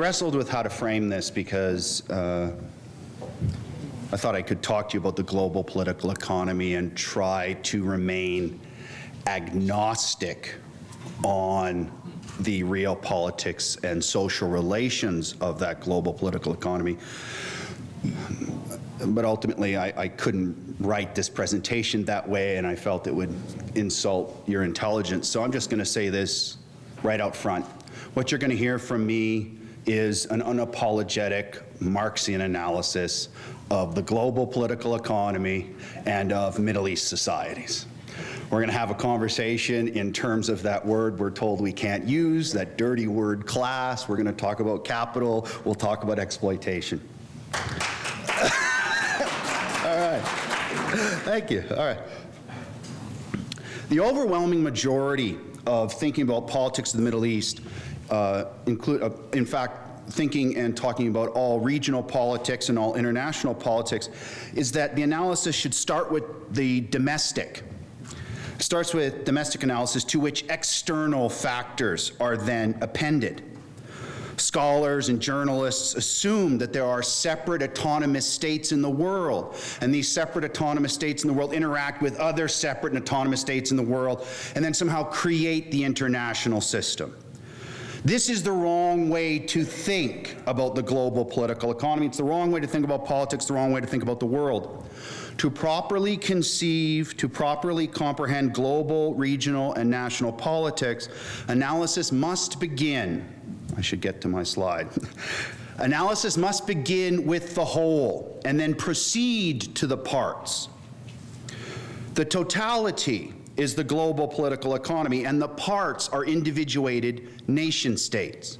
wrestled with how to frame this because I thought I could talk to you about the global political economy and try to remain agnostic on the real politics and social relations of that global political economy. But ultimately, I couldn't write this presentation that way, and I felt it would insult your intelligence. So I'm just going to say this right out front. What you're going to hear from me is an unapologetic Marxian analysis of the global political economy and of Middle East societies. We're going to have a conversation in terms of that word we're told we can't use, that dirty word class. We're going to talk about capital. We'll talk about exploitation. All right. Thank you. All right. The overwhelming majority of thinking about politics in the Middle East include, in fact, thinking and talking about all regional politics and all international politics, is that the analysis should start with the domestic. It starts with domestic analysis to which external factors are then appended. Scholars and journalists assume that there are separate autonomous states in the world, and these separate autonomous states in the world interact with other separate and autonomous states in the world, and then somehow create the international system. This is the wrong way to think about the global political economy. It's the wrong way to think about politics, the wrong way to think about the world. To properly conceive, to properly comprehend global, regional, and national politics, analysis must begin. I should get to my slide. Analysis must begin with the whole and then proceed to the parts. The totality is the global political economy, and the parts are individuated nation states.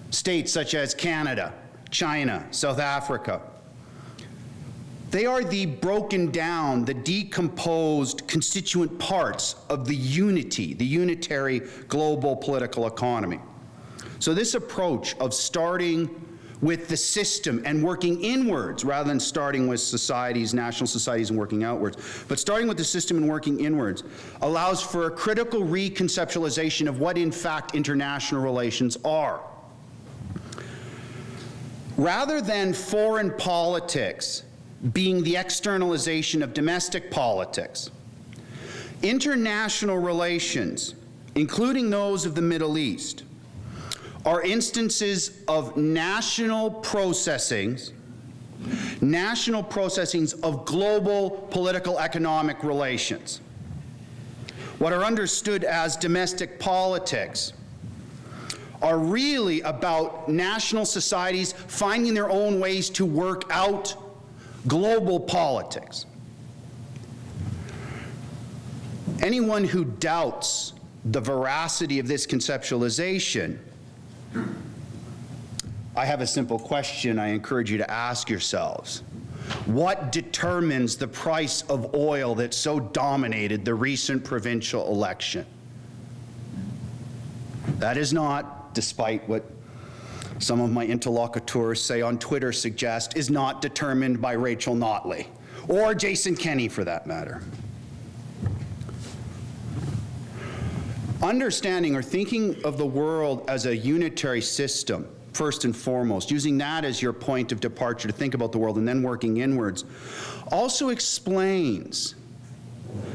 States such as Canada, China, South Africa. They are the broken down, the decomposed constituent parts of the unity, the unitary global political economy. So this approach of starting with the system and working inwards rather than starting with societies, national societies, and working outwards, but starting with the system and working inwards allows for a critical reconceptualization of what in fact international relations are. Rather than foreign politics being the externalization of domestic politics, international relations, including those of the Middle East, are instances of national processings of global political economic relations. What are understood as domestic politics are really about national societies finding their own ways to work out global politics. Anyone who doubts the veracity of this conceptualization, I have a simple question I encourage you to ask yourselves. What determines the price of oil that so dominated the recent provincial election? That is not, despite what some of my interlocutors say on Twitter suggest, is not determined by Rachel Notley, or Jason Kenney for that matter. Understanding or thinking of the world as a unitary system, first and foremost, using that as your point of departure to think about the world and then working inwards, also explains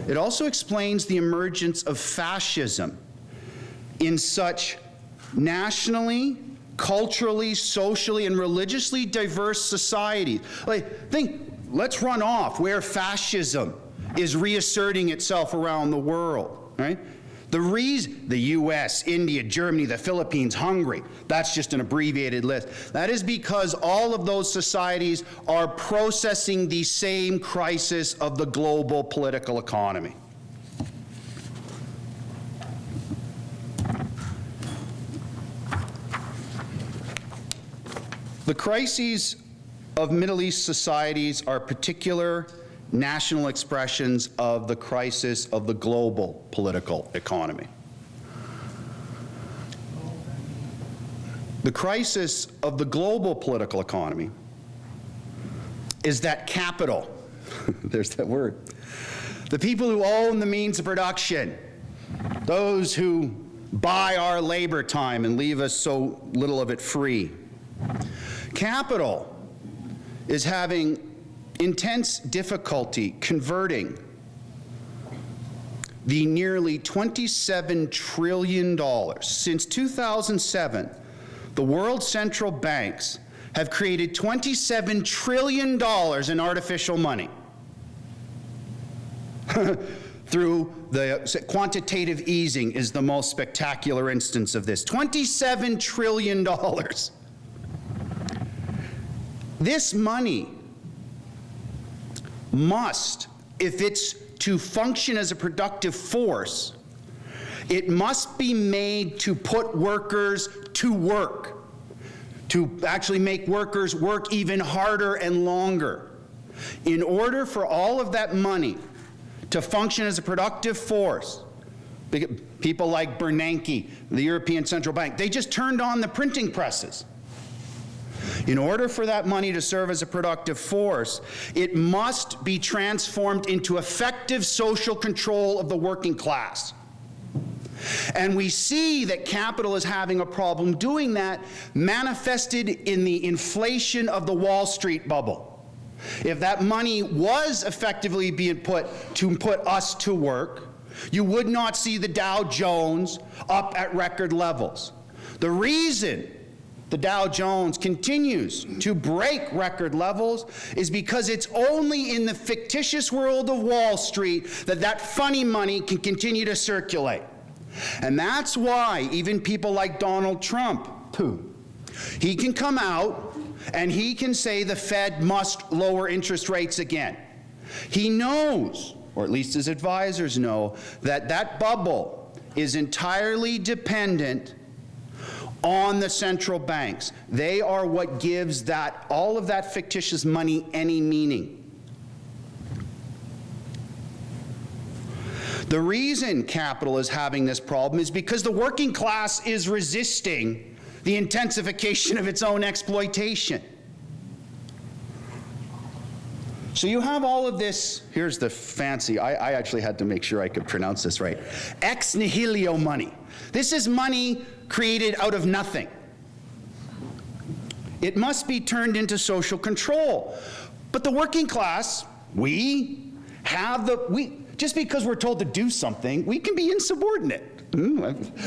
the emergence of fascism in such nationally, culturally, socially, and religiously diverse societies. Let's run off where fascism is reasserting itself around the world, right? The reason, the US, India, Germany, the Philippines, Hungary, that's just an abbreviated list. That is because all of those societies are processing the same crisis of the global political economy. The crises of Middle East societies are particular national expressions of the crisis of the global political economy. The crisis of the global political economy is that capital, there's that word, the people who own the means of production, those who buy our labor time and leave us so little of it free. Capital is having intense difficulty converting the nearly $27 trillion. Since 2007, the world central banks have created $27 trillion in artificial money through the quantitative easing is the most spectacular instance of this. $27 trillion. This money must, if it's to function as a productive force, it must be made to put workers to work, to actually make workers work even harder and longer. In order for all of that money to function as a productive force, people like Bernanke, the European Central Bank, they just turned on the printing presses. In order for that money to serve as a productive force, it must be transformed into effective social control of the working class. And we see that capital is having a problem doing that, manifested in the inflation of the Wall Street bubble. If that money was effectively being put us to work, you would not see the Dow Jones up at record levels. The reason the Dow Jones continues to break record levels is because it's only in the fictitious world of Wall Street that funny money can continue to circulate. And that's why even people like Donald Trump, he can come out and he can say the Fed must lower interest rates again. He knows, or at least his advisors know, that that bubble is entirely dependent on the central banks. They are what gives all of that fictitious money any meaning. The reason capital is having this problem is because the working class is resisting the intensification of its own exploitation. So you have all of this, here's the fancy, I actually had to make sure I could pronounce this right, ex nihilo money. This is money created out of nothing. It must be turned into social control. But the working class, just because we're told to do something, we can be insubordinate.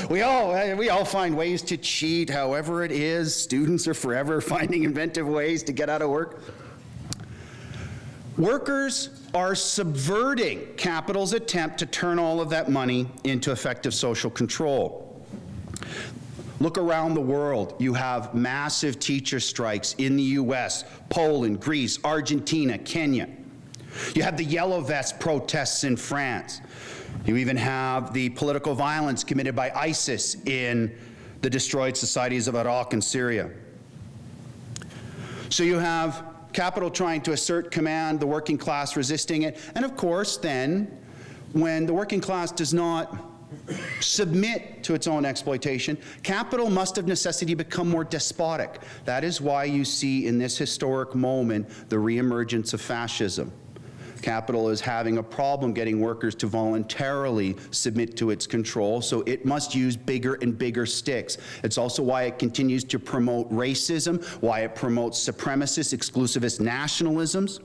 We all find ways to cheat, however it is. Students are forever finding inventive ways to get out of work. Workers are subverting capital's attempt to turn all of that money into effective social control. Look around the world. You have massive teacher strikes in the US, Poland, Greece, Argentina, Kenya. You have the Yellow Vest protests in France. You even have the political violence committed by ISIS in the destroyed societies of Iraq and Syria. So you have capital trying to assert command, the working class resisting it, and of course then, when the working class does not submit to its own exploitation, capital must of necessity become more despotic. That is why you see in this historic moment the reemergence of fascism. Capital is having a problem getting workers to voluntarily submit to its control, so it must use bigger and bigger sticks. It's also why it continues to promote racism, why it promotes supremacist, exclusivist nationalisms.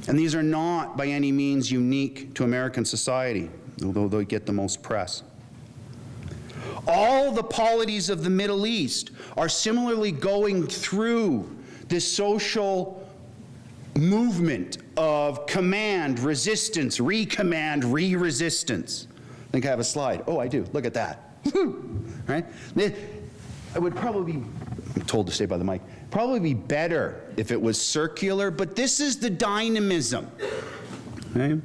And these are not by any means unique to American society, although they get the most press. All the polities of the Middle East are similarly going through this social movement of command, resistance, recommand, re-resistance. I think I have a slide. Oh, I do. Look at that. Right? I would probably be, I'm told to stay by the mic, probably be better if it was circular, but this is the dynamism. Okay?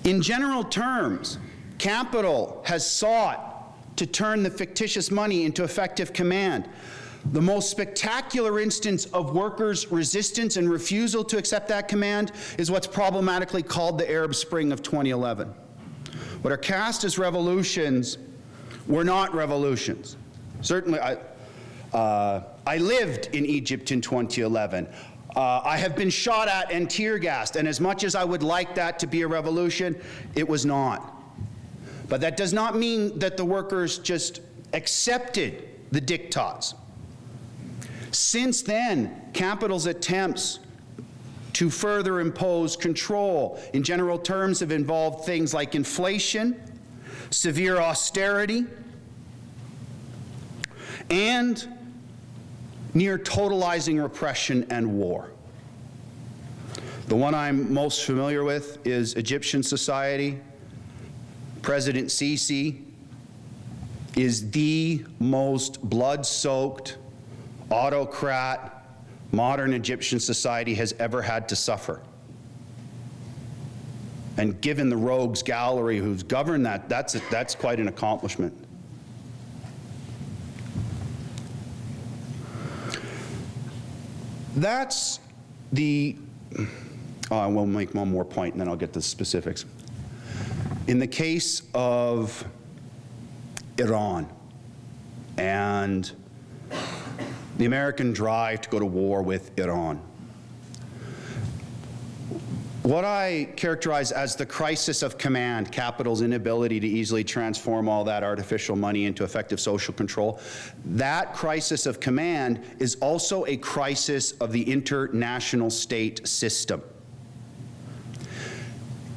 In general terms, capital has sought to turn the fictitious money into effective command. The most spectacular instance of workers' resistance and refusal to accept that command is what's problematically called the Arab Spring of 2011. What are cast as revolutions were not revolutions. Certainly, I lived in Egypt in 2011. I have been shot at and tear gassed, and as much as I would like that to be a revolution, it was not. But that does not mean that the workers just accepted the diktats. Since then, capital's attempts to further impose control in general terms have involved things like inflation, severe austerity, and near totalizing repression and war. The one I'm most familiar with is Egyptian society. President Sisi is the most blood-soaked autocrat modern Egyptian society has ever had to suffer. And given the rogues gallery who's governed that, that's quite an accomplishment. That's the, I will make one more point and then I'll get to the specifics. In the case of Iran and the American drive to go to war with Iran, what I characterize as the crisis of command, capital's inability to easily transform all that artificial money into effective social control, that crisis of command is also a crisis of the international state system.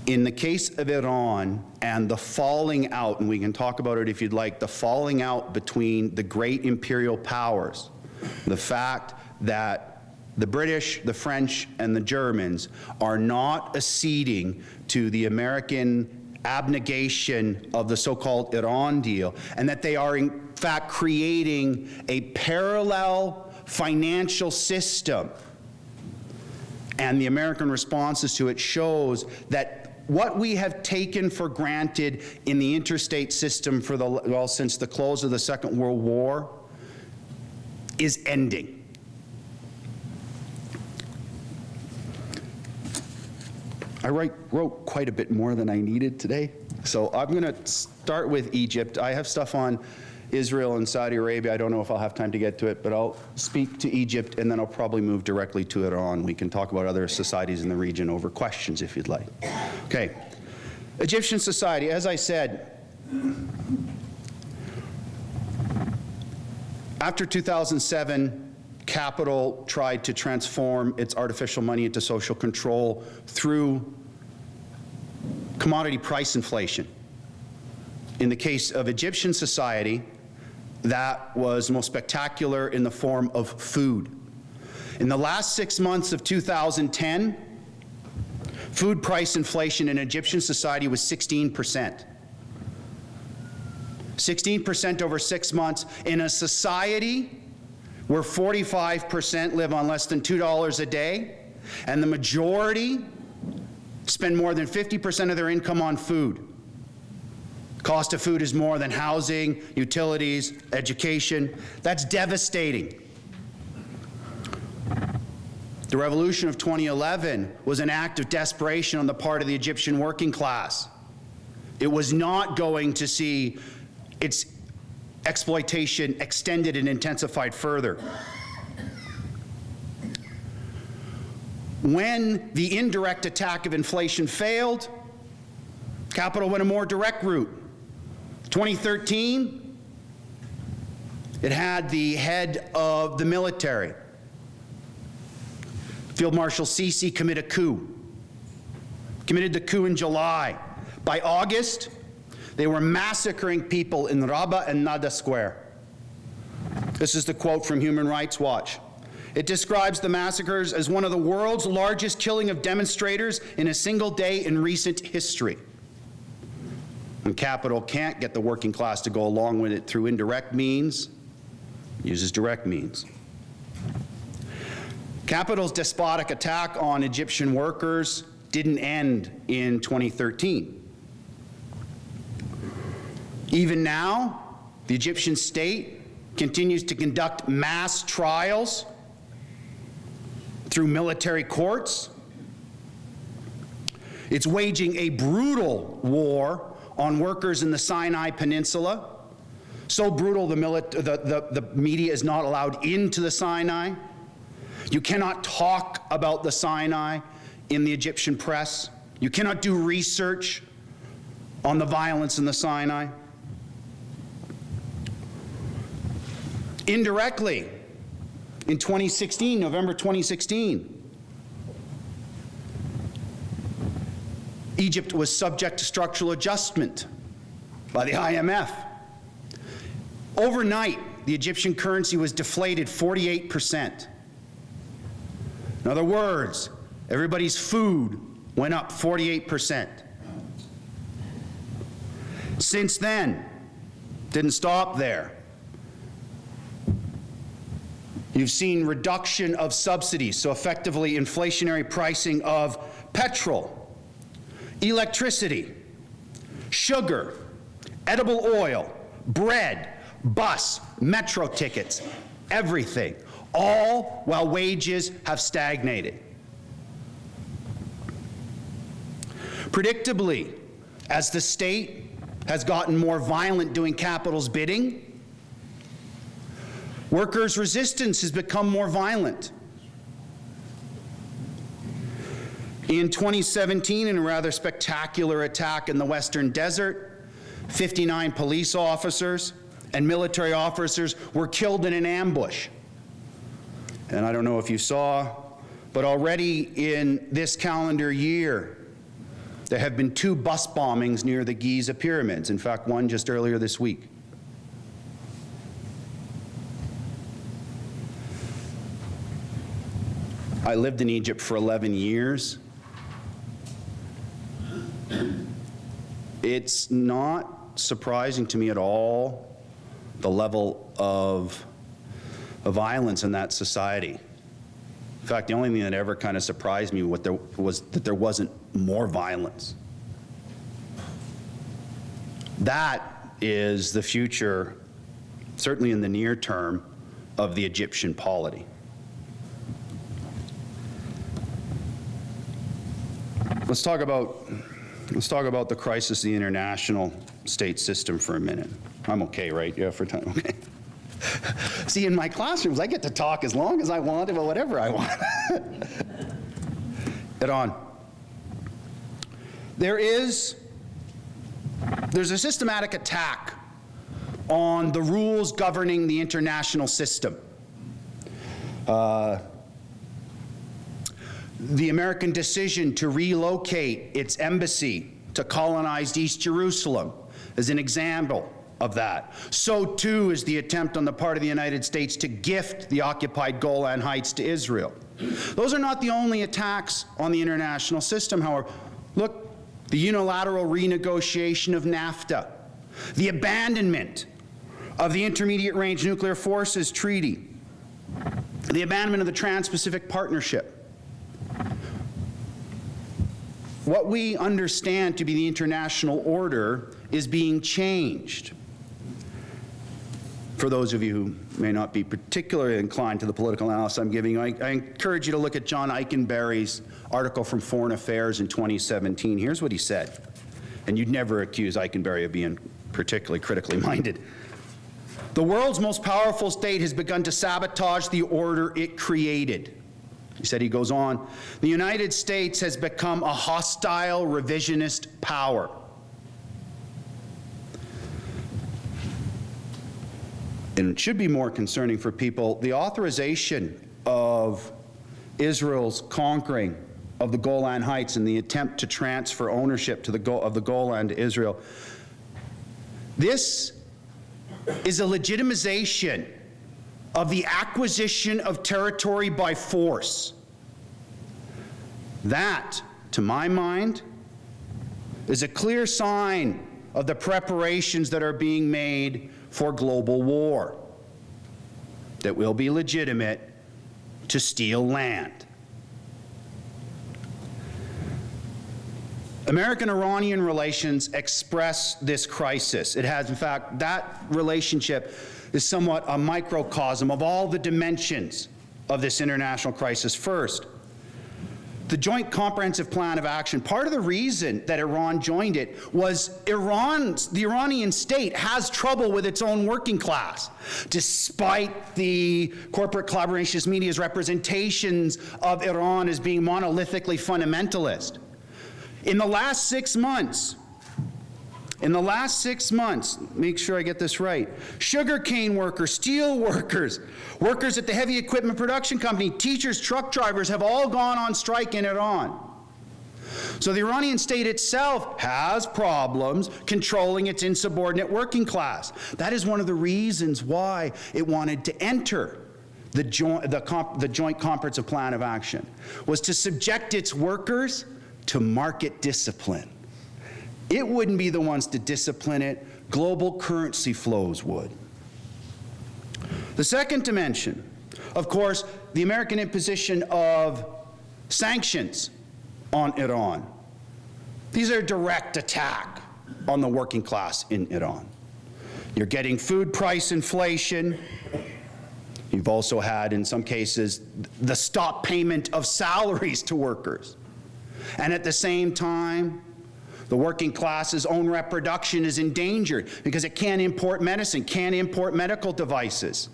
In the case of Iran and the falling out, and we can talk about it if you'd like, the falling out between the great imperial powers, the fact that the British, the French, and the Germans are not acceding to the American abnegation of the so-called Iran deal, and that they are in fact creating a parallel financial system. And the American responses to it shows that what we have taken for granted in the interstate system for since the close of the Second World War is ending. I wrote quite a bit more than I needed today, so I'm going to start with Egypt. I have stuff on Israel and Saudi Arabia. I don't know if I'll have time to get to it, but I'll speak to Egypt, and then I'll probably move directly to Iran. We can talk about other societies in the region over questions if you'd like. Okay, Egyptian society, as I said, after 2007, capital tried to transform its artificial money into social control through commodity price inflation. In the case of Egyptian society, that was most spectacular in the form of food. In the last 6 months of 2010, food price inflation in Egyptian society was 16%. 16% over 6 months in a society where 45% live on less than $2 a day, and the majority spend more than 50% of their income on food. Cost of food is more than housing, utilities, education. That's devastating. The revolution of 2011 was an act of desperation on the part of the Egyptian working class. It was not going to see its exploitation extended and intensified further. When the indirect attack of inflation failed, capital went a more direct route. 2013, it had the head of the military, Field Marshal Sisi, commit a coup. Committed the coup in July. By August, they were massacring people in Rabaa and Nada Square. This is the quote from Human Rights Watch. It describes the massacres as one of the world's largest killing of demonstrators in a single day in recent history. And capital can't get the working class to go along with it through indirect means, uses direct means. Capital's despotic attack on Egyptian workers didn't end in 2013. Even now, the Egyptian state continues to conduct mass trials through military courts. It's waging a brutal war on workers in the Sinai Peninsula. So brutal the media is not allowed into the Sinai. You cannot talk about the Sinai in the Egyptian press. You cannot do research on the violence in the Sinai? Indirectly, in 2016, November 2016, Egypt was subject to structural adjustment by the IMF. Overnight, the Egyptian currency was deflated 48%. In other words, everybody's food went up 48%. Since then, didn't stop there. You've seen reduction of subsidies, so effectively inflationary pricing of petrol, electricity, sugar, edible oil, bread, bus, metro tickets, everything, all while wages have stagnated. Predictably, as the state has gotten more violent doing capital's bidding, workers' resistance has become more violent. In 2017, in a rather spectacular attack in the Western Desert, 59 police officers and military officers were killed in an ambush. And I don't know if you saw, but already in this calendar year, there have been 2 bus bombings near the Giza pyramids. In fact, one just earlier this week. I lived in Egypt for 11 years. It's not surprising to me at all the level of violence in that society. In fact, the only thing that ever kind of surprised me was that there wasn't more violence. That is the future, certainly in the near term, of the Egyptian polity. Let's talk about the crisis of the international state system for a minute. I'm okay, right? Yeah, for time, okay. See, in my classrooms, I get to talk as long as I want about whatever I want. Iran. There's a systematic attack on the rules governing the international system. The American decision to relocate its embassy to colonized East Jerusalem is an example of that. So too is the attempt on the part of the United States to gift the occupied Golan Heights to Israel. Those are not the only attacks on the international system, however. Look, the unilateral renegotiation of NAFTA, the abandonment of the Intermediate Range Nuclear Forces Treaty, the abandonment of the Trans-Pacific Partnership. What we understand to be the international order is being changed. For those of you who may not be particularly inclined to the political analysis I'm giving, I encourage you to look at John Eikenberry's article from Foreign Affairs in 2017. Here's what he said, and you'd never accuse Eikenberry of being particularly critically minded. The world's most powerful state has begun to sabotage the order it created. He said, he goes on, the United States has become a hostile revisionist power. And it should be more concerning for people, the authorization of Israel's conquering of the Golan Heights and the attempt to transfer ownership of the Golan to Israel. This is a legitimization of the acquisition of territory by force. That, to my mind, is a clear sign of the preparations that are being made for global war that will be legitimate to steal land. American-Iranian relations express this crisis. It has, in fact, that relationship is somewhat a microcosm of all the dimensions of this international crisis. First, the Joint Comprehensive Plan of Action. Part of the reason that Iran joined it was the Iranian state has trouble with its own working class, despite the corporate collaborationist media's representations of Iran as being monolithically fundamentalist. In the last 6 months, In the last 6 months, make sure I get this right, sugarcane workers, steel workers, workers at the heavy equipment production company, teachers, truck drivers have all gone on strike in Iran. So the Iranian state itself has problems controlling its insubordinate working class. That is one of the reasons why it wanted to enter the Joint Comprehensive Plan of Action, was to subject its workers to market discipline. It wouldn't be the ones to discipline it, global currency flows would. The second dimension, of course, the American imposition of sanctions on Iran. These are a direct attack on the working class in Iran. You're getting food price inflation. You've also had, in some cases, the stop payment of salaries to workers. And at the same time, the working class's own reproduction is endangered because it can't import medicine, can't import medical devices.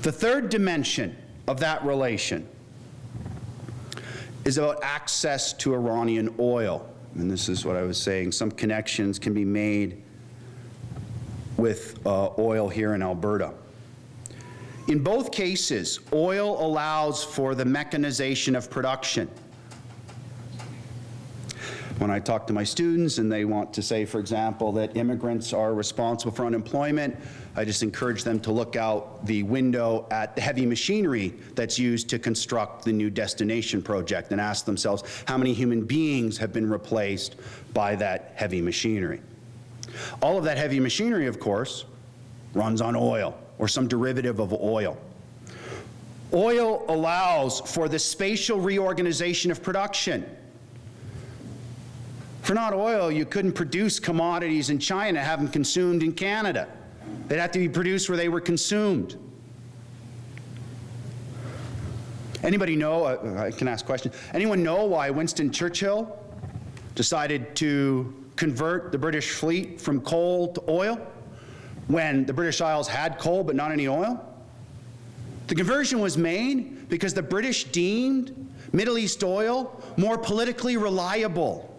The third dimension of that relation is about access to Iranian oil. And this is what I was saying. Some connections can be made with oil here in Alberta. In both cases, oil allows for the mechanization of production. When I talk to my students and they want to say, for example, that immigrants are responsible for unemployment, I just encourage them to look out the window at the heavy machinery that's used to construct the new destination project and ask themselves how many human beings have been replaced by that heavy machinery. All of that heavy machinery, of course, runs on oil or some derivative of oil. Oil allows for the spatial reorganization of production. For not oil, you couldn't produce commodities in China, have them consumed in Canada. They'd have to be produced where they were consumed. Anybody know, I can ask questions, anyone know why Winston Churchill decided to convert the British fleet from coal to oil when the British Isles had coal but not any oil? The conversion was made because the British deemed Middle East oil more politically reliable.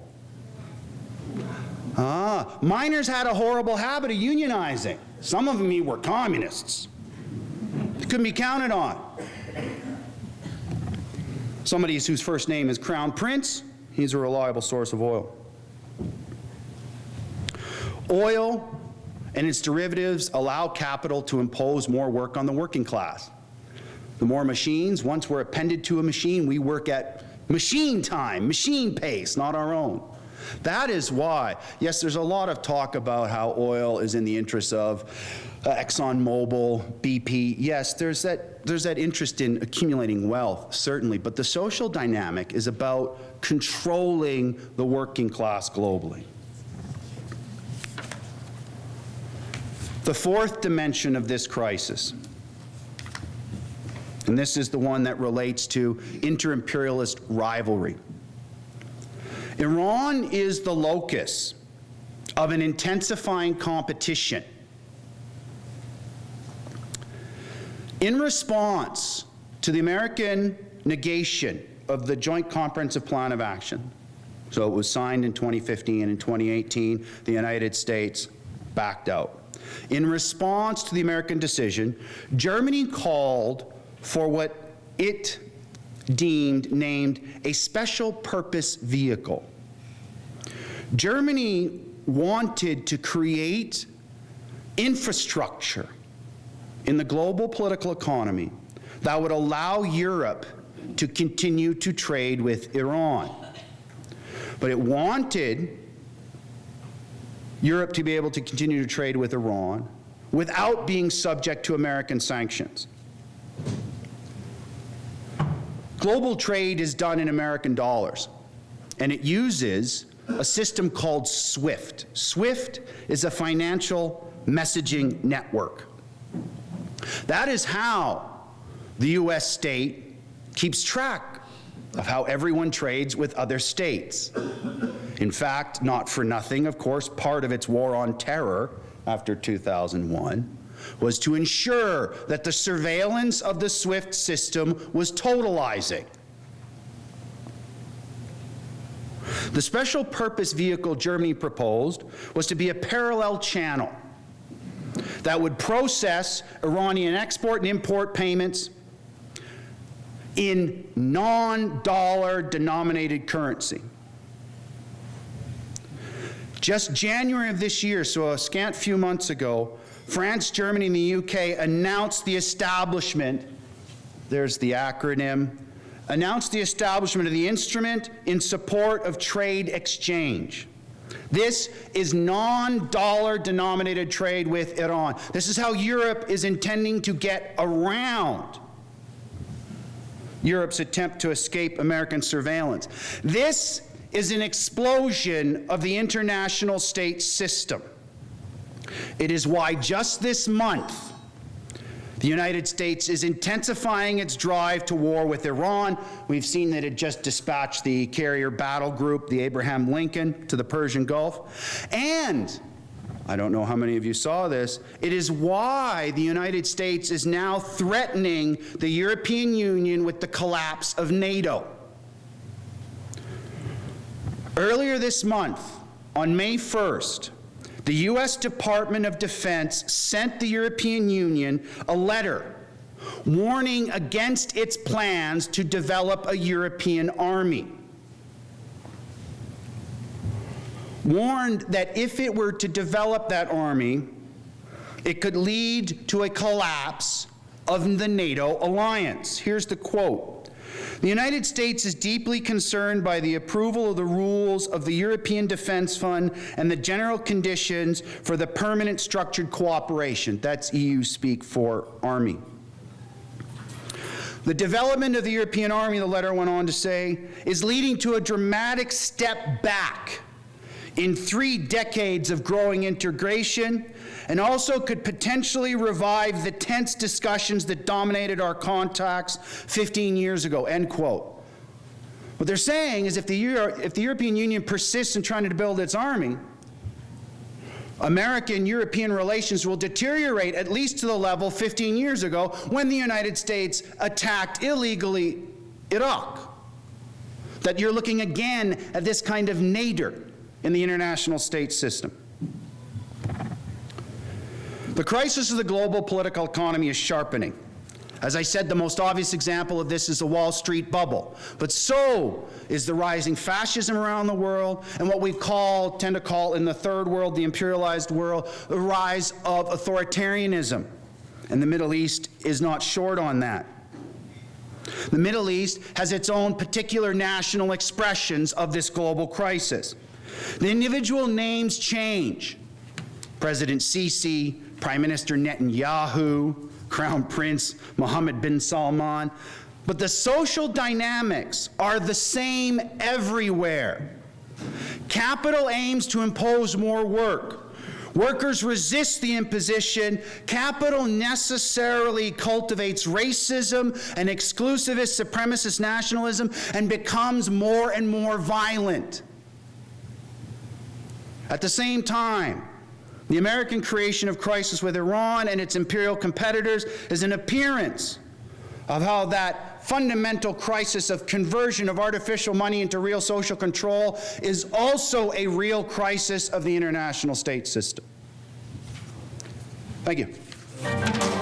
Miners had a horrible habit of unionizing. Some of them were communists. They couldn't be counted on. Somebody whose first name is Crown Prince, he's a reliable source of oil. Oil and its derivatives allow capital to impose more work on the working class. The more machines, once we're appended to a machine, we work at machine time, machine pace, not our own. That is why, yes, there's a lot of talk about how oil is in the interest of ExxonMobil, BP. Yes, there's that interest in accumulating wealth, certainly, but the social dynamic is about controlling the working class globally. The fourth dimension of this crisis, and this is the one that relates to inter-imperialist rivalry. Iran is the locus of an intensifying competition. In response to the American negation of the Joint Comprehensive Plan of Action, so it was signed in 2015, and in 2018, the United States backed out. In response to the American decision, Germany called for what it named a special purpose vehicle. Germany wanted to create infrastructure in the global political economy that would allow Europe to continue to trade with Iran. But it wanted Europe to be able to continue to trade with Iran without being subject to American sanctions. Global trade is done in American dollars, and it uses a system called SWIFT. SWIFT is a financial messaging network. That is how the US state keeps track of how everyone trades with other states. In fact, not for nothing, of course, part of its war on terror after 2001 was to ensure that the surveillance of the SWIFT system was totalizing. The special purpose vehicle Germany proposed was to be a parallel channel that would process Iranian export and import payments in non-dollar denominated currency. Just January of this year, so a scant few months ago, France, Germany, and the UK announced the establishment, there's the acronym, announced the establishment of the Instrument in Support of Trade Exchange. This is non-dollar denominated trade with Iran. This is how Europe is intending to get around Europe's attempt to escape American surveillance. This is an explosion of the international state system. It is why just this month, the United States is intensifying its drive to war with Iran. We've seen that it just dispatched the carrier battle group, the Abraham Lincoln, to the Persian Gulf. And I don't know how many of you saw this, it is why the United States is now threatening the European Union with the collapse of NATO. Earlier this month, on May 1st, the U.S. Department of Defense sent the European Union a letter warning against its plans to develop a European army. Warned that if it were to develop that army, it could lead to a collapse of the NATO alliance. Here's the quote. The United States is deeply concerned by the approval of the rules of the European Defense Fund and the general conditions for the permanent structured cooperation. That's EU speak for army. The development of the European army, the letter went on to say, is leading to a dramatic step back in 3 decades of growing integration, and also could potentially revive the tense discussions that dominated our contacts 15 years ago, end quote. What they're saying is if the European Union persists in trying to build its army, American-European relations will deteriorate at least to the level 15 years ago when the United States attacked illegally Iraq. That you're looking again at this kind of nadir in the international state system. The crisis of the global political economy is sharpening. As I said, the most obvious example of this is the Wall Street bubble. But so is the rising fascism around the world and what we tend to call in the third world, the imperialized world, the rise of authoritarianism. And the Middle East is not short on that. The Middle East has its own particular national expressions of this global crisis. The individual names change. President Sisi, Prime Minister Netanyahu, Crown Prince Mohammed bin Salman, but the social dynamics are the same everywhere. Capital aims to impose more work. Workers resist the imposition. Capital necessarily cultivates racism and exclusivist supremacist nationalism and becomes more and more violent. At the same time, the American creation of crisis with Iran and its imperial competitors is an appearance of how that fundamental crisis of conversion of artificial money into real social control is also a real crisis of the international state system. Thank you.